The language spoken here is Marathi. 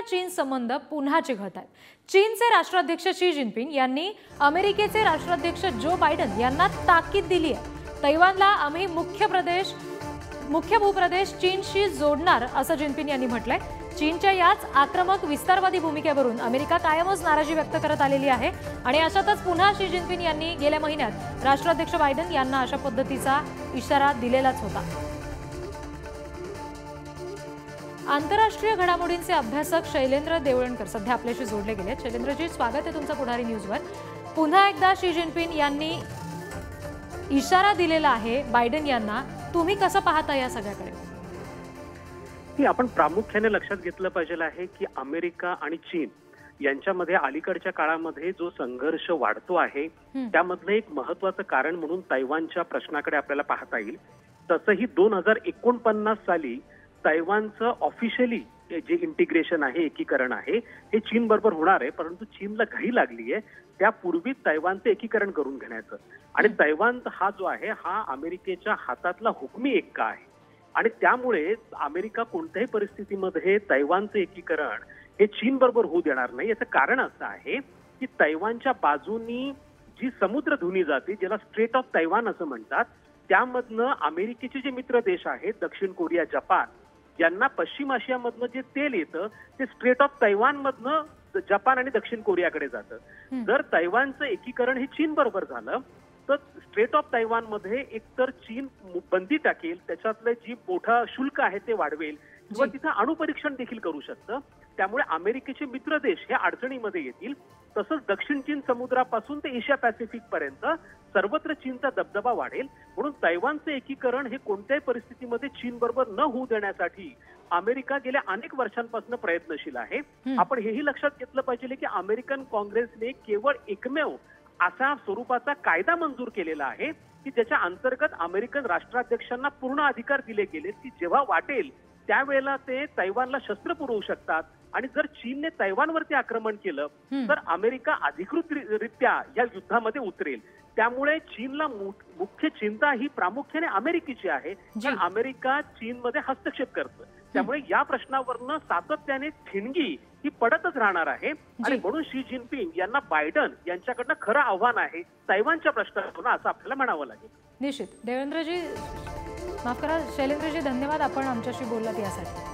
चीन संबंध पुन्हा चिघळत आहेत। चीनचे राष्ट्राध्यक्ष शी जिनपिंग यांनी अमेरिकेचे राष्ट्राध्यक्ष जो बायडन यांना ताकीद दिली आहे। तैवानला आम्ही मुख्य भूप्रदेश चीनशी जोडणार असं जिनपिंग यांनी म्हटलंय। चीनच्या याच आक्रमक विस्तारवादी भूमिकेवरून अमेरिका कायमच नाराजी व्यक्त करत आलेली आहे आणि अशातच पुन्हा शी जिनपिंग यांनी गेल्या महिन्यात राष्ट्राध्यक्ष बायडन यांना अशा पद्धतीचा इशारा दिलेलाच होता। आंतरराष्ट्रीय घडामोडींचे अभ्यासक शैलेंद्र देवळणकर सध्या आपल्याशी जोडले गेले। शैलेंद्रजी, स्वागत आहे तुमचं पुढारी न्यूजवर। पुन्हा एकदा शी जिनपिंग यांनी इशारा दिलेला आहे बायडन यांना, तुम्ही कसं पाहता या सगळ्याकडे? आपण प्रामुख्याने लक्षात घेतलं पाहिजे आहे की अमेरिका आणि चीन यांच्यामध्ये अलीकडच्या काळामध्ये जो संघर्ष वाढतो आहे त्यामधलं एक महत्त्वाचं कारण म्हणून तैवानच्या प्रश्नाकडे आपल्याला पाहता येईल। तसंही 2049 साली तैवानचं ऑफिशियली जे इंटिग्रेशन आहे, एकीकरण आहे, हे चीन बरोबर होणार आहे, परंतु चीनला घाई लागली आहे त्यापूर्वी तैवानचं एकीकरण करून घेण्याचं। आणि तैवान हा जो आहे हा अमेरिकेच्या हातातला हुकमी एक्का आहे आणि त्यामुळे अमेरिका कोणत्याही परिस्थितीमध्ये तैवानचं एकीकरण हे चीन बरोबर होऊ देणार नाही। याचं कारण असं आहे की तैवानच्या बाजूनी जी समुद्रधुनी जाते, ज्याला स्ट्रेट ऑफ तैवान असं म्हणतात, त्यामधनं अमेरिकेचे जे मित्र देश आहेत, दक्षिण कोरिया, जपान, यांना पश्चिम आशियामधनं जे तेल येतं ते स्ट्रेट ऑफ तैवान मधनं जपान आणि दक्षिण कोरियाकडे जातं। जर तैवानचं एकीकरण हे चीन बरोबर झालं तर स्ट्रेट ऑफ तैवान मध्ये एकतर चीन बंदी टाकेल, त्याच्यातलं जी मोठा शुल्क आहे ते वाढवेल किंवा तिथं अणुपरीक्षण देखील करू शकतं। त्यामुळे अमेरिकेचे मित्र देश हे अडचणीमध्ये येतील। तसंच दक्षिण चीन समुद्रापासून ते एशिया पॅसिफिक पर्यंत सर्वत्र चीनचा दबदबा वाढेल। म्हणून तैवानचं एकीकरण हे कोणत्याही परिस्थितीमध्ये चीन बरोबर न होऊ देण्यासाठी अमेरिका गेल्या अनेक वर्षांपासून प्रयत्नशील आहे। आपण हेही लक्षात घेतलं पाहिजे की अमेरिकन काँग्रेसने केवळ एकमेव असा स्वरूपाचा कायदा मंजूर केलेला आहे की ज्याच्या अंतर्गत अमेरिकन राष्ट्राध्यक्षांना पूर्ण अधिकार दिले गेले की जेव्हा वाटेल त्यावेळेला ते तैवानला शस्त्र पुरवू शकतात आणि जर चीनने तैवानवरती आक्रमण केलं तर अमेरिका अधिकृतरित्या या युद्धामध्ये उतरेल। त्यामुळे चीनला मुख्य चिंता ही प्रामुख्याने अमेरिकेची आहे, कारण अमेरिका चीनमध्ये हस्तक्षेप करतं। त्यामुळे या प्रश्नावरनं सातत्याने ठिणगी ही पडतच राहणार आहे आणि म्हणून शी जिनपिंग यांना बायडन यांच्याकडनं खरं आव्हान आहे तैवानच्या प्रश्नावरून, असं आपल्याला म्हणावं लागेल। निश्चित। देवेंद्रजी, माफ करा, शैलेंद्रजी, धन्यवाद आपण आमच्याशी बोललात यासाठी।